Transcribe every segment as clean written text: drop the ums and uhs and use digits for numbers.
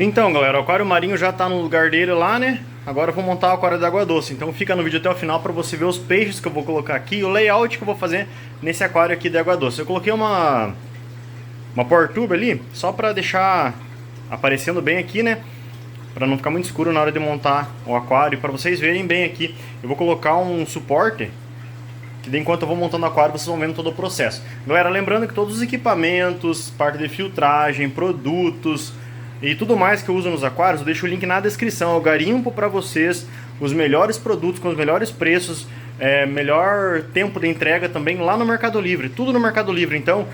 Então, galera, o aquário marinho já tá no lugar dele lá, né? Agora eu vou montar o aquário de água doce. Então fica no vídeo até o final para você ver os peixes que eu vou colocar aqui, o layout que eu vou fazer nesse aquário aqui de água doce. Eu coloquei uma power tube ali, só para deixar aparecendo bem aqui, né? Para não ficar muito escuro na hora de montar o aquário. Para vocês verem bem aqui, eu vou colocar um suporte que enquanto eu vou montando o aquário vocês vão vendo todo o processo. Galera, lembrando que todos os equipamentos, parte de filtragem, produtos e tudo mais que eu uso nos aquários, eu deixo o link na descrição. Eu garimpo para vocês os melhores produtos com os melhores preços, melhor tempo de entrega também lá no Mercado Livre. Tudo no Mercado Livre. Então,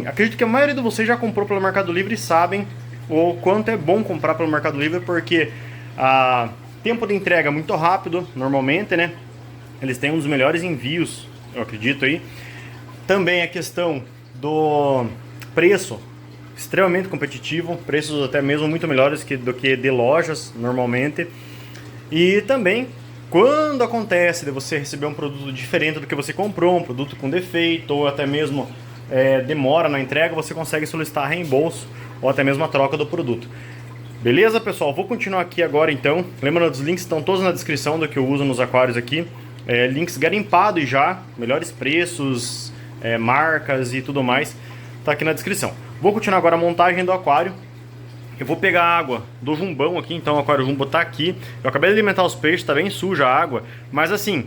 acredito que a maioria de vocês já comprou pelo Mercado Livre e sabem o quanto é bom comprar pelo Mercado Livre, porque tempo de entrega é muito rápido, normalmente, né? Eles têm um dos melhores envios, eu acredito aí. Também a questão do preço, extremamente competitivo, preços até mesmo muito melhores do que de lojas normalmente. E também quando acontece de você receber um produto diferente do que você comprou, um produto com defeito ou até mesmo demora na entrega, você consegue solicitar reembolso ou até mesmo a troca do produto. Beleza, pessoal? Vou continuar aqui agora então. Lembrando, os links estão todos na descrição do que eu uso nos aquários aqui. Links garimpados já, melhores preços, marcas e tudo mais, tá aqui na descrição. Vou continuar agora a montagem do aquário. Eu vou pegar a água do jumbão aqui, então o aquário jumbo tá aqui. Eu acabei de alimentar os peixes, tá bem suja a água, mas assim,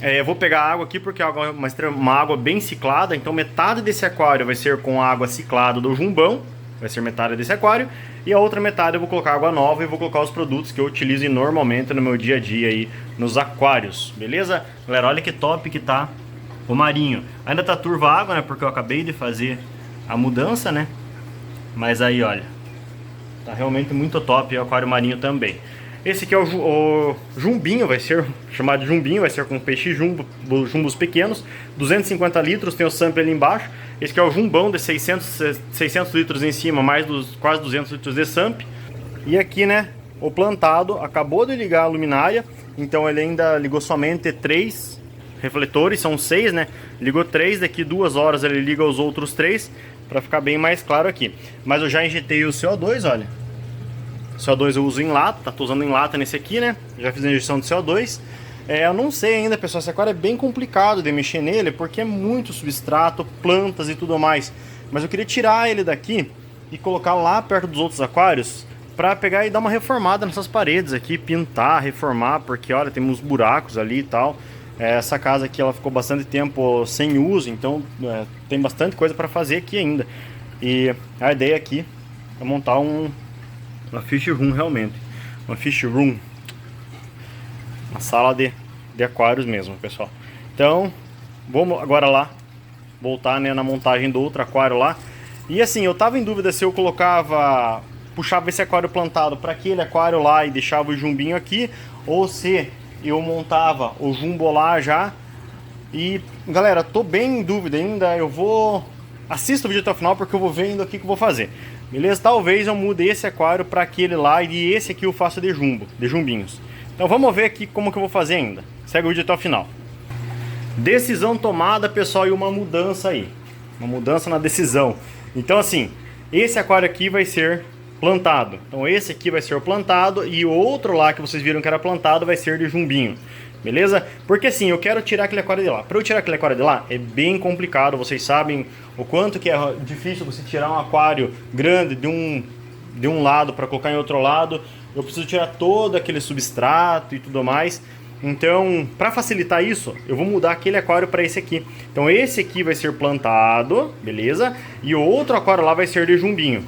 eu vou pegar a água aqui porque é uma água bem ciclada, então metade desse aquário vai ser com a água ciclada do jumbão, vai ser metade desse aquário, e a outra metade eu vou colocar água nova e vou colocar os produtos que eu utilizo normalmente no meu dia a dia aí nos aquários, beleza? Galera, olha que top que tá o marinho. Ainda tá turva a água, né, porque eu acabei de fazer a mudança, né? Mas aí, olha, tá realmente muito top o aquário marinho também. Esse aqui é o jumbinho, vai ser chamado de jumbinho, vai ser com peixe jumbo, jumbos pequenos, 250 litros, tem o sample ali embaixo. Esse aqui é o jumbão de 600 litros em cima, mais quase 200 litros de samp. E aqui, né, o plantado acabou de ligar a luminária, então ele ainda ligou somente 3 refletores, são 6, né? Ligou 3, daqui 2 horas ele liga os outros 3, para ficar bem mais claro aqui. Mas eu já injetei o CO2, olha. CO2 eu uso em lata, tô usando em lata nesse aqui, né? Já fiz a injeção de CO2. Eu não sei ainda, pessoal, esse aquário é bem complicado de mexer nele, porque é muito substrato, plantas e tudo mais. Mas eu queria tirar ele daqui e colocar lá perto dos outros aquários, para pegar e dar uma reformada nessas paredes aqui, pintar, reformar, porque olha, tem uns buracos ali e tal. Essa casa aqui ela ficou bastante tempo sem uso, então tem bastante coisa para fazer aqui ainda. E a ideia aqui é montar uma fish room realmente. Uma fish room. Uma sala de aquários mesmo, pessoal. Então, vamos agora lá voltar, né, na montagem do outro aquário lá. E assim, eu tava em dúvida se eu puxava esse aquário plantado para aquele aquário lá e deixava o jumbinho aqui, ou se eu montava o jumbo lá já. E galera, tô bem em dúvida ainda. Assista o vídeo até o final porque eu vou ver ainda o que eu vou fazer. Beleza? Talvez eu mude esse aquário para aquele lá e esse aqui eu faça de jumbinhos. Então vamos ver aqui como que eu vou fazer ainda. Segue o vídeo até o final. Decisão tomada, pessoal, e uma mudança aí. Uma mudança na decisão. Então assim, esse aquário aqui vai ser plantado. Então esse aqui vai ser o plantado e o outro lá que vocês viram que era plantado vai ser de jumbinho. Beleza? Porque assim, eu quero tirar aquele aquário de lá. Para eu tirar aquele aquário de lá é bem complicado. Vocês sabem o quanto que é difícil você tirar um aquário grande de um lado para colocar em outro lado. Eu preciso tirar todo aquele substrato e tudo mais. Então, para facilitar isso, eu vou mudar aquele aquário para esse aqui. Então esse aqui vai ser plantado, beleza? E o outro aquário lá vai ser de jumbinho.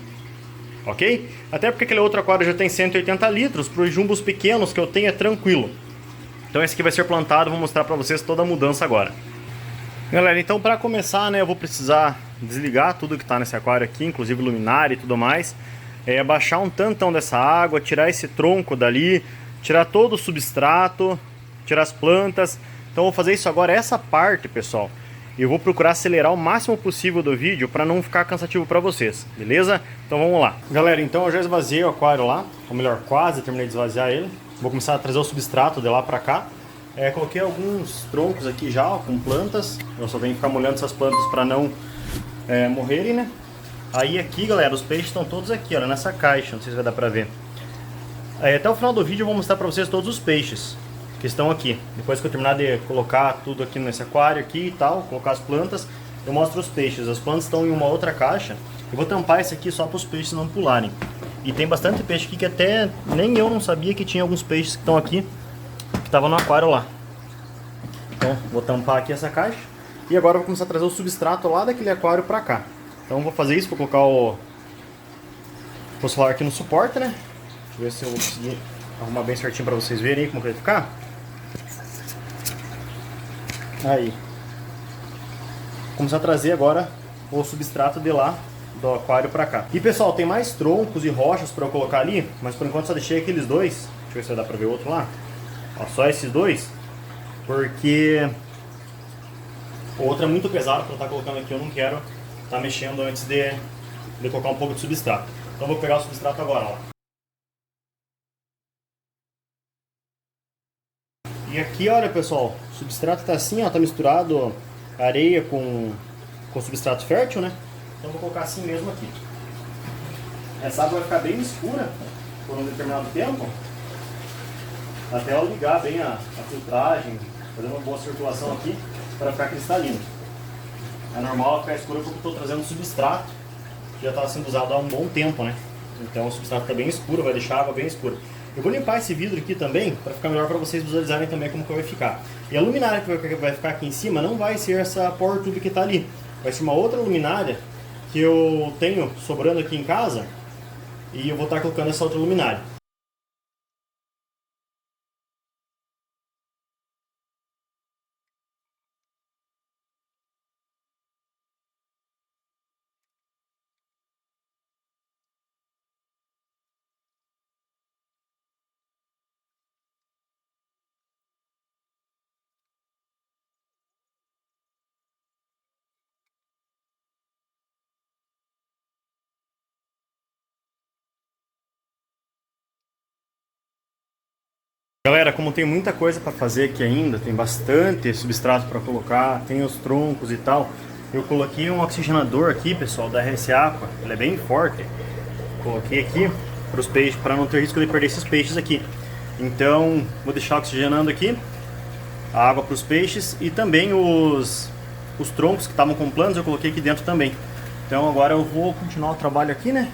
Ok? Até porque aquele outro aquário já tem 180 litros, para os jumbos pequenos que eu tenho é tranquilo. Então esse aqui vai ser plantado, vou mostrar para vocês toda a mudança agora. Galera, então para começar, né, eu vou precisar desligar tudo que está nesse aquário aqui, inclusive luminária e tudo mais. Baixar um tantão dessa água, tirar esse tronco dali, tirar todo o substrato, tirar as plantas. Então eu vou fazer isso agora, essa parte, pessoal. Eu vou procurar acelerar o máximo possível do vídeo para não ficar cansativo para vocês, beleza? Então vamos lá. Galera, então eu já esvaziei o aquário lá, ou melhor, quase terminei de esvaziar ele. Vou começar a trazer o substrato de lá para cá. Coloquei alguns troncos aqui já, ó, com plantas. Eu só venho ficar molhando essas plantas para não morrerem, né? Aí aqui, galera, os peixes estão todos aqui, olha, nessa caixa, não sei se vai dar pra ver. Aí, até o final do vídeo eu vou mostrar pra vocês todos os peixes que estão aqui. Depois que eu terminar de colocar tudo aqui nesse aquário aqui e tal, colocar as plantas, eu mostro os peixes. As plantas estão em uma outra caixa. Eu vou tampar esse aqui só para os peixes não pularem. E tem bastante peixe aqui que até nem eu não sabia que tinha alguns peixes que estão aqui, que estavam no aquário lá. Então, vou tampar aqui essa caixa. E agora eu vou começar a trazer o substrato lá daquele aquário pra cá. Então, vou fazer isso, vou colocar o solar aqui no suporte, né? Deixa eu ver se eu vou conseguir arrumar bem certinho pra vocês verem aí como que vai ficar. Aí. Vou começar a trazer agora o substrato de lá do aquário pra cá. E pessoal, tem mais troncos e rochas pra eu colocar ali, mas por enquanto só deixei aqueles dois. Deixa eu ver se vai dar pra ver o outro lá. Ó, só esses dois, porque o outro é muito pesado pra eu estar colocando aqui, eu não quero estar mexendo antes de colocar um pouco de substrato. Então eu vou pegar o substrato agora, ó. E aqui, olha pessoal, o substrato tá assim, ó, tá misturado areia com substrato fértil, né? Então vou colocar assim mesmo aqui. Essa água vai ficar bem escura por um determinado tempo, até ela ligar bem a filtragem, fazer uma boa circulação aqui para ficar cristalino. É normal ela ficar escura porque eu estou trazendo substrato que já está sendo usado há um bom tempo, né? Então o substrato está bem escuro, vai deixar a água bem escura. Eu vou limpar esse vidro aqui também, para ficar melhor para vocês visualizarem também como que vai ficar. E a luminária que vai ficar aqui em cima não vai ser essa power tube que está ali. Vai ser uma outra luminária que eu tenho sobrando aqui em casa e eu vou estar colocando essa outra luminária. Galera, como tem muita coisa para fazer aqui ainda, tem bastante substrato para colocar, tem os troncos e tal, eu coloquei um oxigenador aqui, pessoal, da RS Aqua, ele é bem forte. Coloquei aqui para os peixes, para não ter risco de perder esses peixes aqui. Então, vou deixar oxigenando aqui a água para os peixes e também os troncos que estavam com planos eu coloquei aqui dentro também. Então agora eu vou continuar o trabalho aqui, né?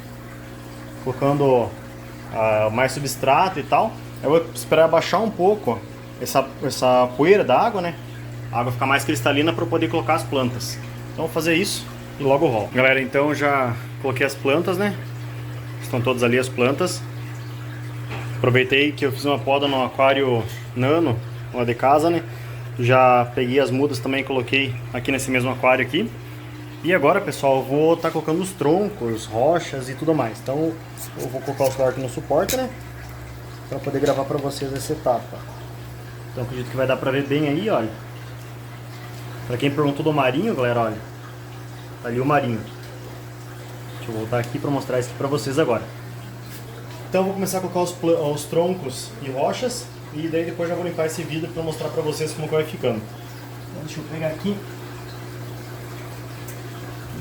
Colocando mais substrato e tal. Eu vou esperar baixar um pouco essa poeira da água, né? A água ficar mais cristalina para eu poder colocar as plantas. Então vou fazer isso e logo eu volto. Galera, então eu já coloquei as plantas, né? Estão todas ali as plantas. Aproveitei que eu fiz uma poda no aquário nano, uma de casa, né? Já peguei as mudas também e coloquei aqui nesse mesmo aquário aqui. E agora, pessoal, eu vou estar colocando os troncos, rochas e tudo mais. Então eu vou colocar o celular aqui no suporte, né? Para poder gravar para vocês essa etapa. Então acredito que vai dar para ver bem aí, olha. Para quem perguntou do marinho, galera, olha. Tá ali o marinho. Deixa eu voltar aqui para mostrar isso aqui para vocês agora. Então eu vou começar a colocar os troncos e rochas. E daí depois já vou limpar esse vidro para mostrar para vocês como que vai ficando. Então deixa eu pegar aqui.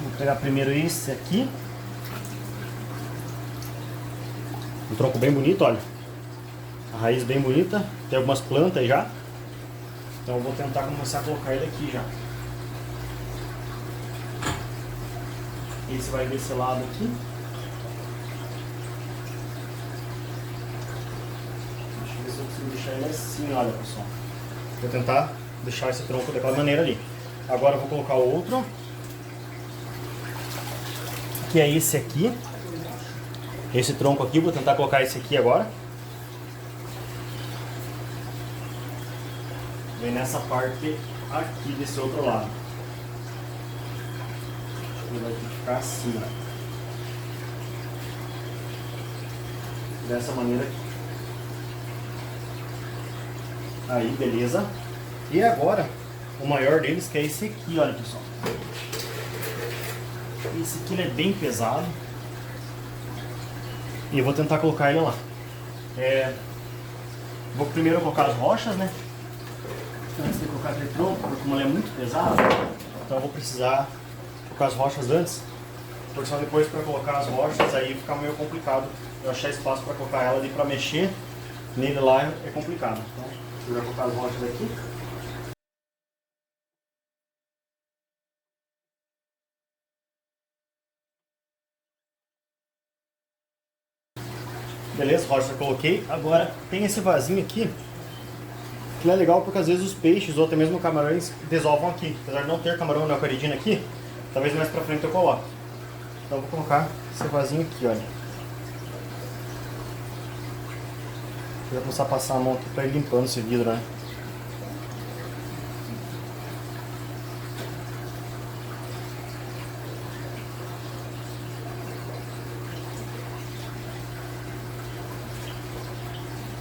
Vou pegar primeiro esse aqui. Um tronco bem bonito, olha. A raiz bem bonita, tem algumas plantas já. Então eu vou tentar começar a colocar ele aqui já. Esse vai desse lado aqui. Deixa eu ver se eu consigo deixar ele assim, olha pessoal. Vou tentar deixar esse tronco daquela maneira ali. Agora eu vou colocar o outro. Que é esse aqui. Esse tronco aqui, vou tentar colocar esse aqui agora. Vem nessa parte aqui desse outro lado. Ele vai ter que ficar assim, ó. Dessa maneira aqui. Aí, beleza. E agora, o maior deles que é esse aqui, olha pessoal. Esse aqui ele é bem pesado. E eu vou tentar colocar ele lá. Vou primeiro colocar as rochas, né? Antes de colocar aquele tronco, porque como ele é muito pesado, então eu vou precisar colocar as rochas antes. porque senão depois para colocar as rochas aí fica meio complicado. Eu achar espaço para colocar ela ali para mexer nele lá é complicado. Então, eu vou colocar as rochas aqui. Beleza, rocha eu coloquei. Agora tem esse vasinho aqui, que é legal porque às vezes os peixes ou até mesmo camarões desovam aqui. Apesar de não ter camarão na aquaridina aqui, talvez mais pra frente eu coloque. Então eu vou colocar esse vasinho aqui, olha. Eu vou começar a passar a mão aqui pra ir limpando esse vidro, né?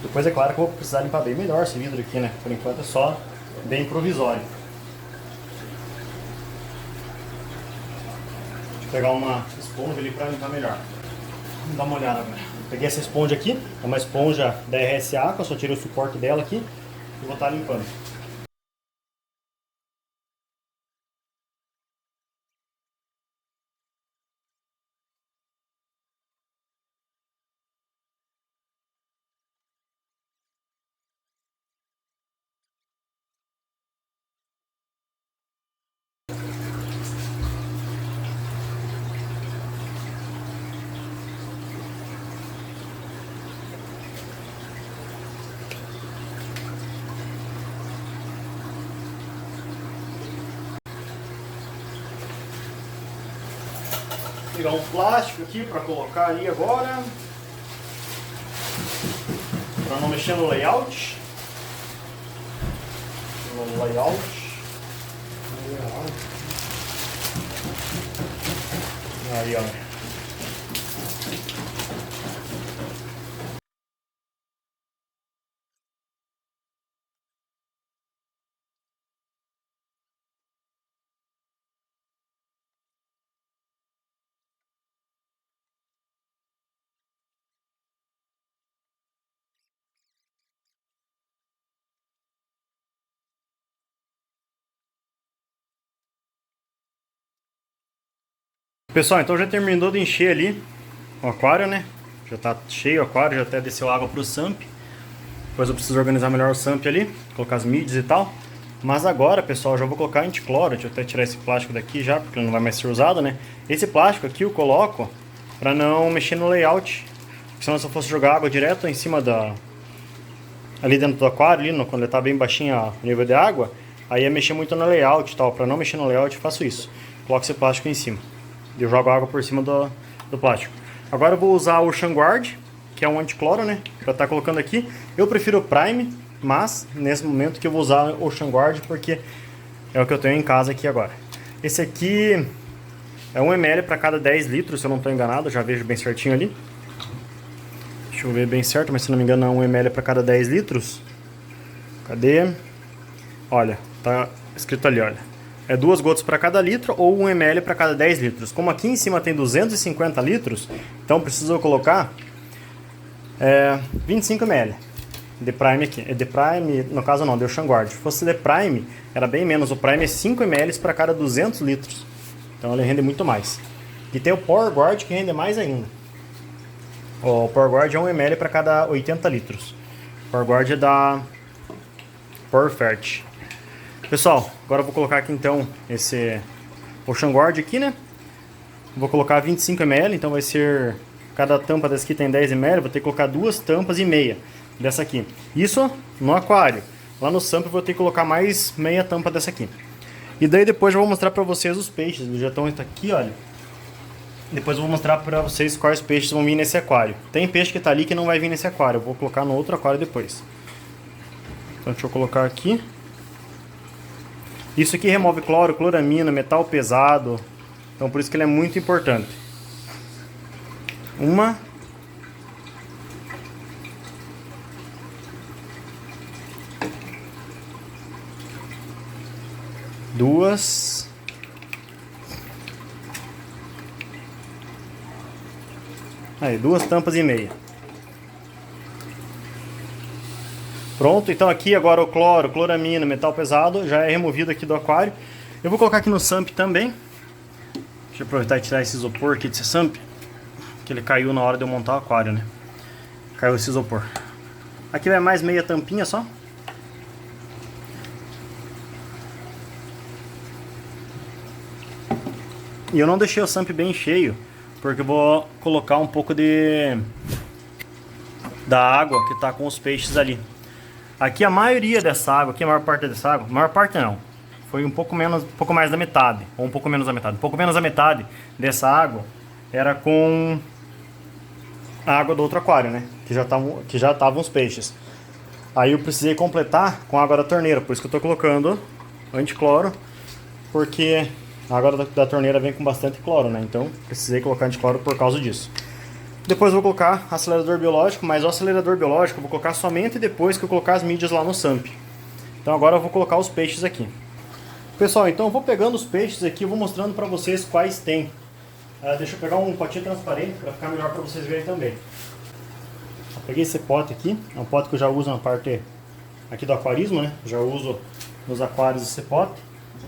Depois é claro que eu vou precisar limpar bem melhor esse vidro aqui, né? Por enquanto é só bem provisório. Deixa eu pegar uma esponja ali para limpar melhor. Vamos dar uma olhada agora. Peguei essa esponja aqui, é uma esponja da RSA, que eu só tirei o suporte dela aqui e vou estar limpando. Pegar um plástico aqui para colocar ali agora, para não mexer no layout. No layout. Aí, ó. Pessoal, então já terminou de encher ali o aquário, né? Já tá cheio o aquário, já até desceu água pro SUMP. Depois eu preciso organizar melhor o SUMP ali, colocar as mids e tal. Mas agora, pessoal, eu já vou colocar anticloro. Deixa eu até tirar esse plástico daqui já, porque ele não vai mais ser usado, né? Esse plástico aqui eu coloco pra não mexer no layout. Porque senão se eu fosse jogar água direto em cima da... ali dentro do aquário, ali, quando ele tá bem baixinho o nível de água, aí ia mexer muito no layout e tal. Pra não mexer no layout, eu faço isso. Coloco esse plástico em cima. Eu jogo água por cima do plástico. Agora eu vou usar o Ocean Guard, que é um anticloro, né? Pra estar colocando aqui. Eu prefiro o Prime, mas nesse momento que eu vou usar o Ocean Guard, porque é o que eu tenho em casa aqui agora. Esse aqui é 1 ml para cada 10 litros, se eu não estou enganado, já vejo bem certinho ali. Deixa eu ver bem certo, mas se não me engano é 1 ml para cada 10 litros. Cadê? Olha, tá escrito ali, olha. É 2 gotas para cada litro ou 1 ml para cada 10 litros. Como aqui em cima tem 250 litros, então preciso colocar 25 ml de Prime aqui. De Prime, no caso não, de Ocean Guard. Se fosse de Prime, era bem menos. O Prime é 5 ml para cada 200 litros. Então ele rende muito mais. E tem o Power Guard que rende mais ainda. O Power Guard é 1 ml para cada 80 litros. O Power Guard é da Perfect. Pessoal, agora eu vou colocar aqui então esse Ocean Guard aqui, né? Vou colocar 25 ml, então vai ser... Cada tampa dessa aqui tem 10 ml, vou ter que colocar 2 tampas e meia dessa aqui. Isso no aquário. Lá no SUMP eu vou ter que colocar mais meia tampa dessa aqui. E daí depois eu vou mostrar pra vocês os peixes. Eles já estão aqui, olha. Depois eu vou mostrar pra vocês quais peixes vão vir nesse aquário. Tem peixe que tá ali que não vai vir nesse aquário. Eu vou colocar no outro aquário depois. Então deixa eu colocar aqui. Isso aqui remove cloro, cloramina, metal pesado. Então por isso que ele é muito importante. 1, 2, aí 2 tampas e meia. Pronto, então aqui agora o cloro, cloramina, metal pesado já é removido aqui do aquário. Eu vou colocar aqui no SUMP também. Deixa Deixa eu aproveitar e tirar esse isopor aqui desse SAMP, que ele caiu na hora de eu montar o aquário, né? Caiu esse isopor. Aqui vai mais meia tampinha só. E eu não deixei o SAMP bem cheio, porque eu vou colocar um pouco da água que tá com os peixes ali. Aqui a maioria dessa água, aqui a maior parte dessa água, maior parte não, foi um pouco mais da metade, ou um pouco menos da metade. Um pouco menos da metade dessa água era com a água do outro aquário, né? Que já estavam os peixes. Aí eu precisei completar com a água da torneira, por isso que eu tô colocando anticloro, porque a água da torneira vem com bastante cloro, né? Então precisei colocar anticloro por causa disso. Depois eu vou colocar acelerador biológico, mas o acelerador biológico eu vou colocar somente depois que eu colocar as mídias lá no SAMP. Então agora eu vou colocar os peixes aqui. Pessoal, então eu vou pegando os peixes aqui e vou mostrando para vocês quais tem. Deixa eu pegar um potinho transparente para ficar melhor para vocês verem também. Eu peguei esse pote aqui, é um pote que eu já uso na parte aqui do aquarismo, né? Já uso nos aquários esse pote.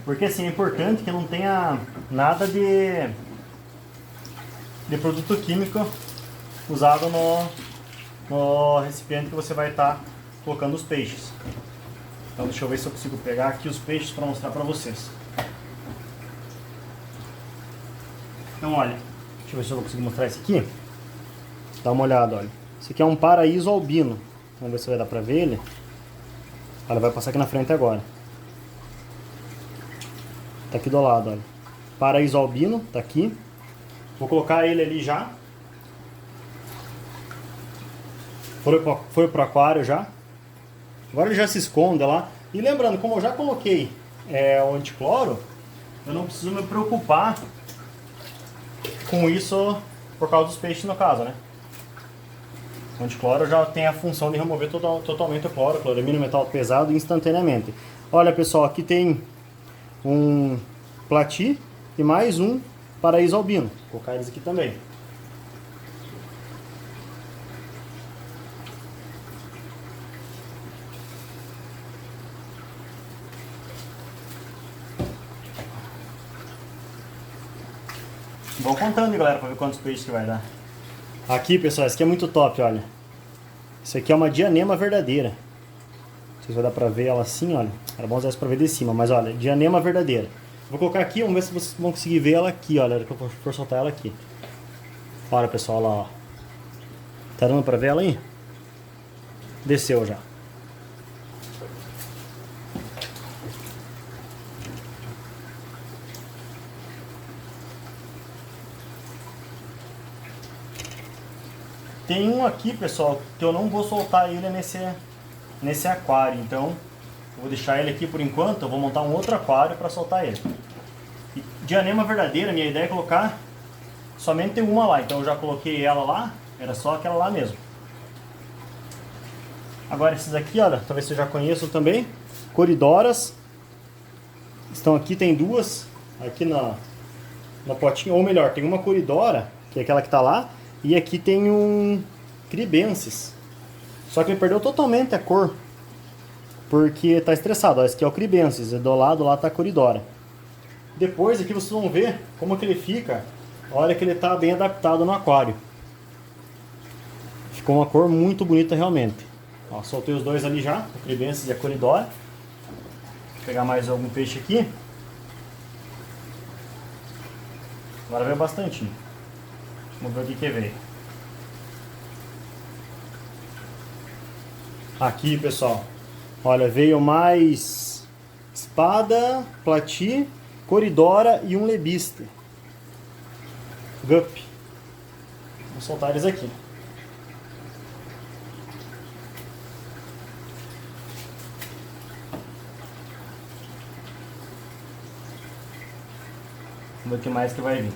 Porque assim, é importante que não tenha nada de produto químico usado no recipiente que você vai estar colocando os peixes. Então deixa eu ver se eu consigo pegar aqui os peixes para mostrar para vocês. Então olha, deixa eu ver se eu vou conseguir mostrar esse aqui. Dá uma olhada, olha. Esse aqui é um paraíso albino. Vamos ver se vai dar para ver ele. Olha, vai passar aqui na frente agora. Tá aqui do lado, olha. Paraíso albino, tá aqui. Vou colocar ele ali já. Foi pro aquário já. Agora ele já se esconde lá. E lembrando, como eu já coloquei o anticloro, eu não preciso me preocupar com isso por causa dos peixes no caso, né? O anticloro já tem a função de remover totalmente o cloro, cloramina, metal pesado instantaneamente. Olha pessoal, aqui tem um plati e mais um paraíso albino. Vou colocar eles aqui também. Vou contando, galera, para ver quantos peixes que vai dar. Aqui, pessoal, esse aqui é muito top, olha. Isso aqui é uma dianema verdadeira. Não sei se vai dar pra ver ela assim, olha. Era bom usar isso pra ver de cima, mas olha, dianema verdadeira. Vou colocar aqui, vamos ver se vocês vão conseguir ver ela aqui, olha, que eu for soltar ela aqui. Olha, pessoal, lá, ó. Tá dando pra ver ela aí? Desceu já. Tem um aqui, pessoal, que eu não vou soltar ele nesse aquário, então eu vou deixar ele aqui por enquanto. Eu vou montar um outro aquário para soltar ele. E dianema verdadeira, minha ideia é colocar somente uma lá, então eu já coloquei ela lá, era só aquela lá mesmo. Agora esses aqui, olha, talvez vocês já conheçam também, coridoras. Estão aqui, tem duas aqui na potinha, ou melhor, tem uma coridora, que é aquela que está lá. E aqui tem um cribensis. Só que ele perdeu totalmente a cor. Porque tá estressado. Ó, esse aqui é o cribensis. E do lado lá tá a coridora. Depois aqui vocês vão ver como que ele fica. A hora que ele tá bem adaptado no aquário. Ficou uma cor muito bonita realmente. Ó, soltei os dois ali já. O cribensis e a coridora. Vou pegar mais algum peixe aqui. Agora veio bastante. Vamos ver o que veio. Aqui, pessoal. Olha, veio mais espada, plati, coridora e um lebiste. Gup. Vou soltar eles aqui. Vamos ver o que mais que vai vir.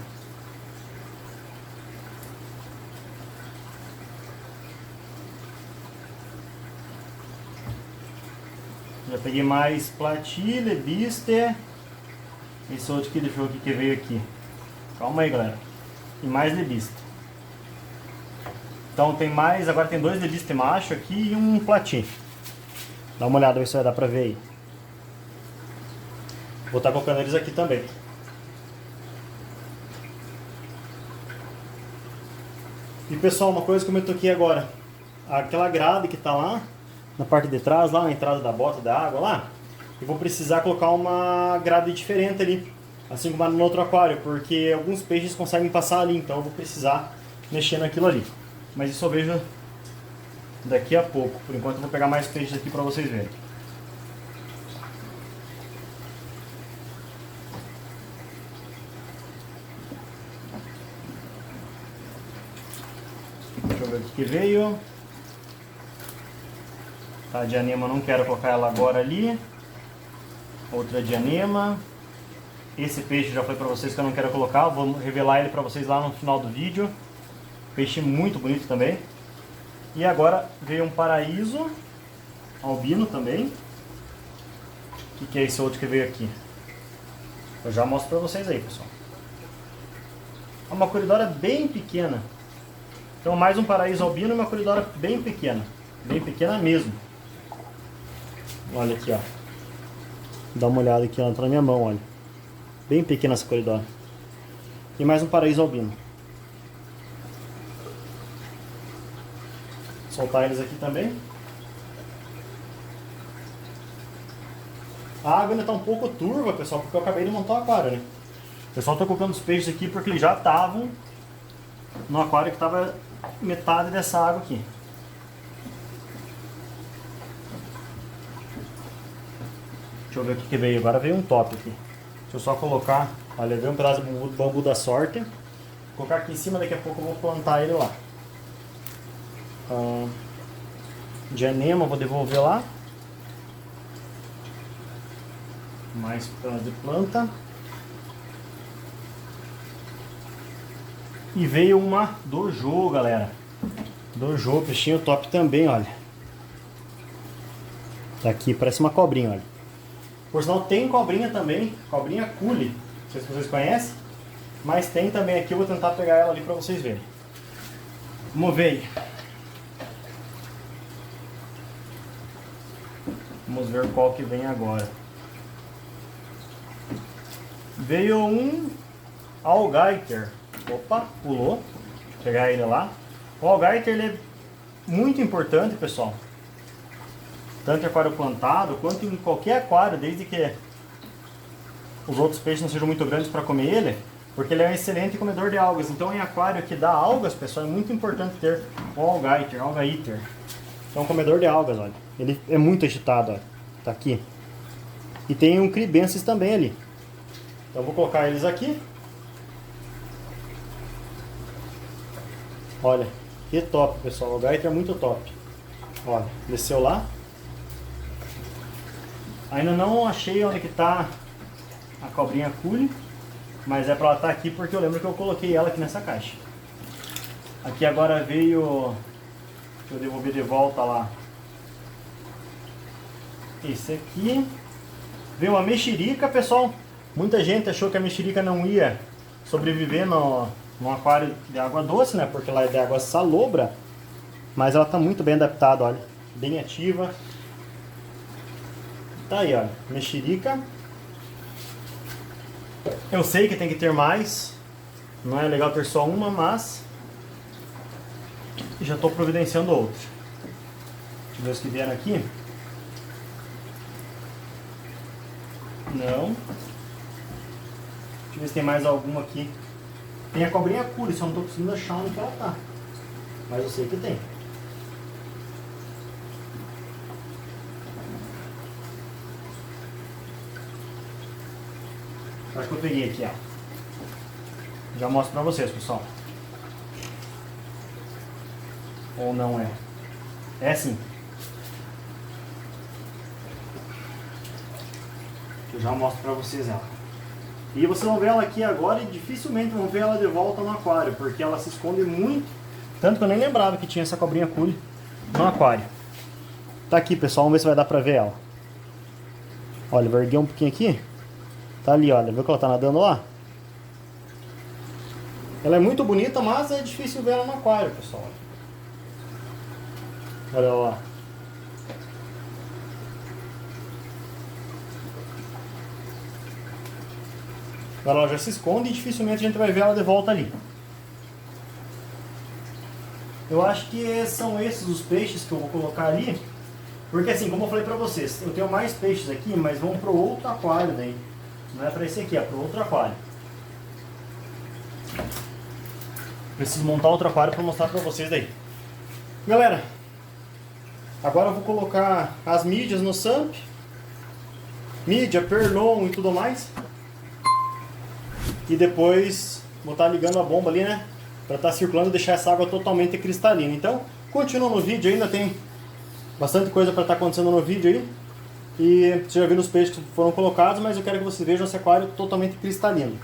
Já peguei mais plati, lebiste. Esse outro aqui, deixa eu ver o que veio aqui. Calma aí, galera. E mais lebiste. Então tem mais, agora tem dois lebiste macho aqui e um plati. Dá uma olhada, ver se vai dar pra ver aí. Vou estar colocando eles aqui também. E pessoal, uma coisa que eu me toquei agora. Aquela grade que tá lá, na parte de trás, lá na entrada da bota da água lá, eu vou precisar colocar uma grade diferente ali, assim como no outro aquário, porque alguns peixes conseguem passar ali, então eu vou precisar mexer naquilo ali. Mas isso eu vejo daqui a pouco. Por enquanto eu vou pegar mais peixes aqui para vocês verem. Deixa eu ver o que veio. Tá, a dianema, não quero colocar ela agora ali. Outra dianema. Esse peixe já foi para vocês que eu não quero colocar. Vou revelar ele para vocês lá no final do vídeo. Peixe muito bonito também. E agora veio um paraíso albino também. O que é esse outro que veio aqui? Eu já mostro para vocês aí, pessoal. É uma coridora bem pequena. Então mais um paraíso albino e uma coridora bem pequena. Bem pequena mesmo. Olha aqui, ó. Dá uma olhada aqui, ó, tá na minha mão, olha. Bem pequena essa coridora. E mais um paraíso albino. Soltar eles aqui também. A água ainda tá um pouco turva, pessoal, porque eu acabei de montar o aquário, né? O pessoal tá colocando os peixes aqui porque eles já estavam no aquário que tava metade dessa água aqui. Deixa eu ver o que veio. Agora veio um top aqui. Deixa eu só colocar. Olha, veio um pedaço de bambu da sorte. Vou colocar aqui em cima, daqui a pouco eu vou plantar ele lá. Dianema, vou devolver lá. Mais pedaço de planta. E veio uma dojo, galera. Dojo, peixinho top também, olha. Tá aqui, parece uma cobrinha, olha. Por sinal, tem cobrinha também, cobrinha cule. Não sei se vocês conhecem, mas tem também aqui. Eu vou tentar pegar ela ali pra vocês verem. Vamos ver aí. Vamos ver qual que vem agora. Veio um algaiter. Opa, pulou. Vou pegar ele lá. O algaiter, ele é muito importante, pessoal. Tanto em aquário plantado, quanto em qualquer aquário, desde que os outros peixes não sejam muito grandes para comer ele, porque ele é um excelente comedor de algas. Então em aquário que dá algas, pessoal, é muito importante ter o algaiter, algaiter. É um comedor de algas, olha. Ele é muito agitado, olha. Tá aqui. E tem um cribensis também ali. Então eu vou colocar eles aqui. Olha, que top, pessoal. O algaiter é muito top. Olha, desceu lá. Ainda não achei onde que tá a cobrinha cule, mas é pra ela estar aqui porque eu lembro que eu coloquei ela aqui nessa caixa. Aqui agora veio, deixa eu devolver de volta lá, esse aqui. Veio uma mexerica, pessoal. Muita gente achou que a mexerica não ia sobreviver no aquário de água doce, né? Porque lá é de água salobra, mas ela tá muito bem adaptada, olha, bem ativa. Tá aí, olha, mexerica. Eu sei que tem que ter mais. Não é legal ter só uma, mas já estou providenciando outra. Deixa eu ver os que vieram aqui. Não. Deixa eu ver se tem mais alguma aqui. Tem a cobrinha cura, só não estou conseguindo achar onde que ela tá. Mas eu sei que tem. Acho que eu peguei aqui, ó. Já mostro pra vocês, pessoal. Ou não é? É sim. Eu já mostro pra vocês ela. E vocês vão ver ela aqui agora e dificilmente vão ver ela de volta no aquário, porque ela se esconde muito. Tanto que eu nem lembrava que tinha essa cobrinha cule no aquário. Tá aqui, pessoal. Vamos ver se vai dar pra ver ela. Olha, vou erguer um pouquinho aqui. Tá ali, olha. Viu que ela tá nadando lá? Ela é muito bonita, mas é difícil ver ela no aquário, pessoal. Olha lá. Ela já se esconde e dificilmente a gente vai ver ela de volta ali. Eu acho que são esses os peixes que eu vou colocar ali. Porque assim, como eu falei pra vocês, eu tenho mais peixes aqui, mas vão pro outro aquário daí. Não é pra esse aqui, é pro outro aquário. Preciso montar outro aquário pra mostrar pra vocês daí. Galera, agora eu vou colocar as mídias no SUMP. Mídia, pernilongo e tudo mais. E depois vou estar ligando a bomba ali, né? Pra estar circulando e deixar essa água totalmente cristalina. Então, continua no vídeo, ainda tem bastante coisa para estar acontecendo no vídeo aí. E você já viu os peixes que foram colocados, mas eu quero que vocês vejam esse aquário totalmente cristalino.